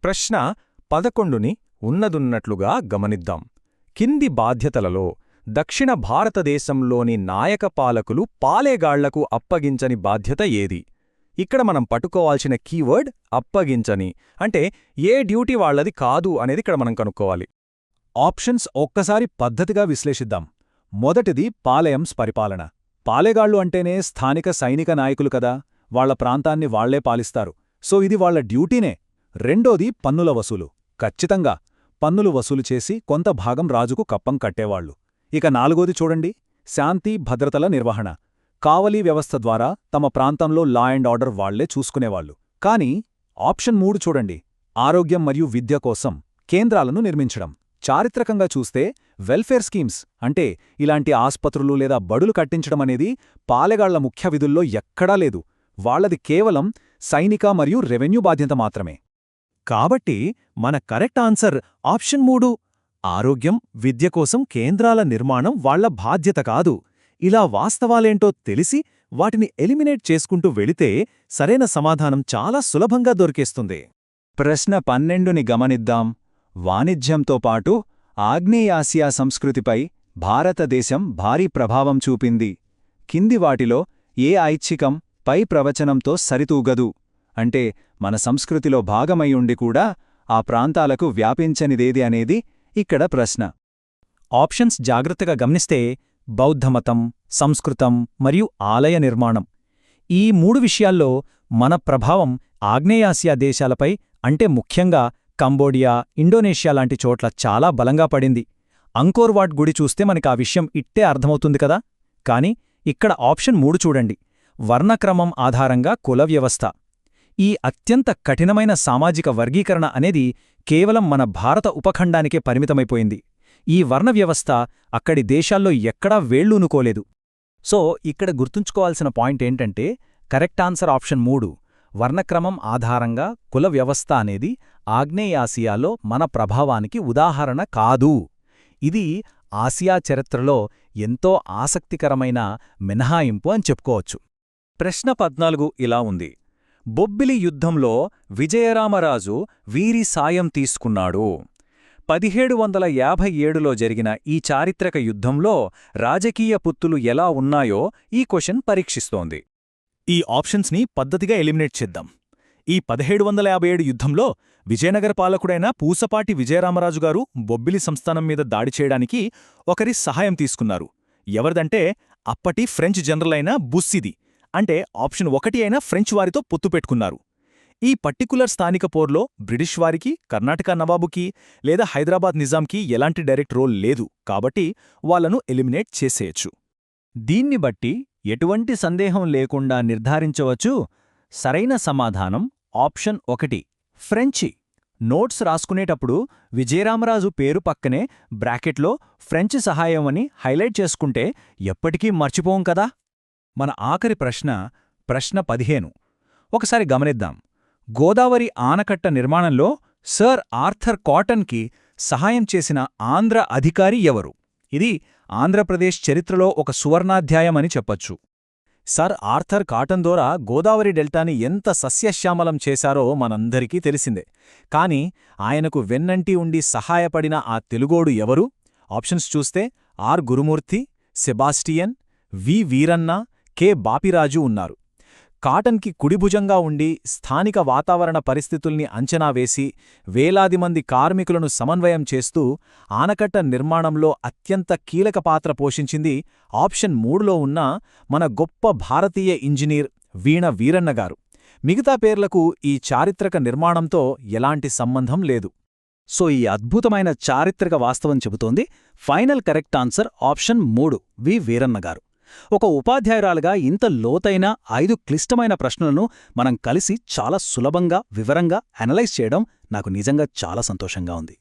ప్రశ్న 11ని ఉన్నదున్నట్లుగా గమనిద్దాం. కింది బాధ్యతలలో దక్షిణ భారతదేశంలోని నాయక పాలకులు పాలేగాళ్లకు అప్పగించని బాధ్యత ఏది? ఇక్కడ మనం పట్టుకోవాల్సిన కీవర్డ్ అప్పగించని, అంటే ఏ డ్యూటీ వాళ్లది కాదు అనేది ఇక్కడ మనం కనుక్కోవాలి. ఆప్షన్స్ ఒక్కసారి పద్ధతిగా విశ్లేషిద్దాం. మొదటిది పాలెయంస్ పరిపాలన. పాలెగాళ్లు అంటేనే స్థానిక సైనిక నాయకులు కదా, వాళ్ల ప్రాంతాన్ని వాళ్లే పాలిస్తారు. సో ఇది వాళ్ల డ్యూటీనే. రెండోది పన్నుల వసూలు. ఖచ్చితంగా పన్నులు వసూలు చేసి కొంత భాగం రాజుకు కప్పం కట్టేవాళ్లు. ఇక నాలుగోది చూడండి, శాంతి భద్రతల నిర్వహణ. కావలీ వ్యవస్థ ద్వారా తమ ప్రాంతంలో లా అండ్ ఆర్డర్ వాళ్లే చూసుకునేవాళ్లు. కానీ ఆప్షన్ 3 చూడండి, ఆరోగ్యం మరియు విద్య కోసం కేంద్రాలను నిర్మించడం. చారిత్రకంగా చూస్తే వెల్ఫేర్ స్కీమ్స్ అంటే ఇలాంటి ఆస్పత్రులు లేదా బడులు కట్టించడమనేది పాలెగాళ్ల ముఖ్య విధుల్లో ఎక్కడా లేదు. వాళ్లది కేవలం సైనిక మరియు రెవెన్యూ బాధ్యత మాత్రమే. కాబట్టి మన కరెక్ట్ ఆన్సర్ ఆప్షన్ 3. ఆరోగ్యం విద్య కోసం కేంద్రాల నిర్మాణం వాళ్ల బాధ్యత కాదు. ఇలా వాస్తవాలేంటో తెలిసి వాటిని ఎలిమినేట్ చేసుకుంటూ వెళితే సరైన సమాధానం చాలా సులభంగా దొరికేస్తుంది. ప్రశ్న 12ని గమనిద్దాం. వాణిజ్యంతో పాటు ఆగ్నేయాసియా సంస్కృతిపై భారతదేశం భారీ ప్రభావం చూపింది. కింది వాటిలో ఏ ఐచ్ఛికం పై ప్రవచనంతో సరితూగదు? అంటే మన సంస్కృతిలో భాగమై ఉండి కూడా ఆ ప్రాంతాలకు వ్యాపించనిదేది అనేది ఇక్కడ ప్రశ్న. ఆప్షన్స్ జాగ్రత్తగా గమనిస్తే బౌద్ధమతం, సంస్కృతం మరియు ఆలయ నిర్మాణం, ఈ 3 విషయాల్లో మన ప్రభావం ఆగ్నేయాసియా దేశాలపై, అంటే ముఖ్యంగా కంబోడియా, ఇండోనేషియా లాంటి చోట్ల చాలా బలంగా పడింది. అంకోర్ వాట్ గుడి చూస్తే మనకా విషయం ఇట్టే అర్థమవుతుంది కదా. కాని ఇక్కడ ఆప్షన్ 3 చూడండి, వర్ణక్రమం ఆధారంగా కుల వ్యవస్థ. ఈ అత్యంత కఠినమైన సామాజిక వర్గీకరణ అనేది కేవలం మన భారత ఉపఖండానికే పరిమితమైపోయింది. ఈ వర్ణ వ్యవస్థ అక్కడి దేశాల్లో ఎక్కడా వేళ్లూనుకోలేదు. సో ఇక్కడ గుర్తుంచుకోవాల్సిన పాయింట్ ఏంటంటే కరెక్ట్ ఆన్సర్ ఆప్షన్ 3, వర్ణక్రమం ఆధారంగా కుల వ్యవస్థ అనేది ఆగ్నేయాసియాలో మన ప్రభావానికి ఉదాహరణ కాదు. ఇది ఆసియా చరిత్రలో ఎంతో ఆసక్తికరమైన మినహాయింపు అని చెప్పుకోవచ్చు. ప్రశ్న 14 ఇలా ఉంది. బొబ్బిలి యుద్ధంలో విజయరామరాజు వీరి సాయం తీసుకున్నాడు. 1757లో జరిగిన ఈ చారిత్రక యుద్ధంలో రాజకీయ పుత్తులు ఎలా ఉన్నాయో ఈ క్వశ్చన్ పరీక్షిస్తోంది. ఈ ఆప్షన్స్ని పద్ధతిగా ఎలిమినేట్ చేద్దాం. ఈ 1757 యుద్ధంలో విజయనగర పాలకుడైన పూసపాటి విజయరామరాజుగారు బొబ్బిలి సంస్థానం మీద దాడి చేయడానికి ఒకరి సహాయం తీసుకున్నారు. ఎవరిదంటే అప్పటి ఫ్రెంచ్ జనరల్ అయిన బుస్సిది, అంటే ఆప్షన్ 1 అయిన ఫ్రెంచ్ వారితో పొత్తు పెట్టుకున్నారు. ఈ పర్టికులర్ స్థానిక పోర్లో బ్రిటిష్ వారికి, కర్ణాటక నవాబుకి లేదా హైదరాబాద్ నిజాంకి ఎలాంటి డైరెక్ట్ రోల్ లేదు, కాబట్టి వాళ్లను ఎలిమినేట్ చేసేయచ్చు. దీన్ని బట్టి ఎటువంటి సందేహం లేకుండా నిర్ధారించవచ్చు, సరైన సమాధానం ఆప్షన్ 1 ఫ్రెంచి. నోట్స్ రాసుకునేటప్పుడు విజయరామరాజు పేరు పక్కనే బ్రాకెట్లో ఫ్రెంచ్ సహాయం అని హైలైట్ చేసుకుంటే ఎప్పటికీ మర్చిపోం కదా. మన ఆఖరి ప్రశ్న 15. ఒకసారి గమనిద్దాం. గోదావరి ఆనకట్ట నిర్మాణంలో సర్ ఆర్థర్ కాటన్కి సహాయం చేసిన ఆంధ్ర అధికారి ఎవరు? ఇది ఆంధ్రప్రదేశ్ చరిత్రలో ఒక సువర్ణాధ్యాయమని చెప్పొచ్చు. సర్ ఆర్థర్ కాటన్ ద్వారా గోదావరి డెల్టాని ఎంత సస్యశ్యామలం చేశారో మనందరికీ తెలిసిందే. కాని ఆయనకు వెన్నంటి ఉండి సహాయపడిన ఆ తెలుగోడు ఎవరు? ఆప్షన్స్ చూస్తే R Gurumurthy, Sebastian, V Veeranna, K Bapiraju ఉన్నారు. కాటన్కి కుడిభుజంగా ఉండి స్థానిక వాతావరణ పరిస్థితుల్ని అంచనా వేసి వేలాది మంది కార్మికులను సమన్వయం చేస్తూ ఆనకట్ట నిర్మాణంలో అత్యంత కీలక పాత్ర పోషించింది ఆప్షన్ 3లో ఉన్న మన గొప్ప భారతీయ ఇంజనీర్ వీణ వీరన్నగారు. మిగతా పేర్లకు ఈ చారిత్రక నిర్మాణంతో ఎలాంటి సంబంధం లేదు. సో ఈ అద్భుతమైన చారిత్రక వాస్తవం చెబుతోంది ఫైనల్ కరెక్ట్ ఆన్సర్ ఆప్షన్ 3 వి వీరన్నగారు. ఒక ఉపాధ్యాయురాలుగా ఇంత లోతైన 5 క్లిష్టమైన ప్రశ్నలను మనం కలిసి చాలా సులభంగా వివరంగా అనలైజ్ చేయడం నాకు నిజంగా చాలా సంతోషంగా ఉంది.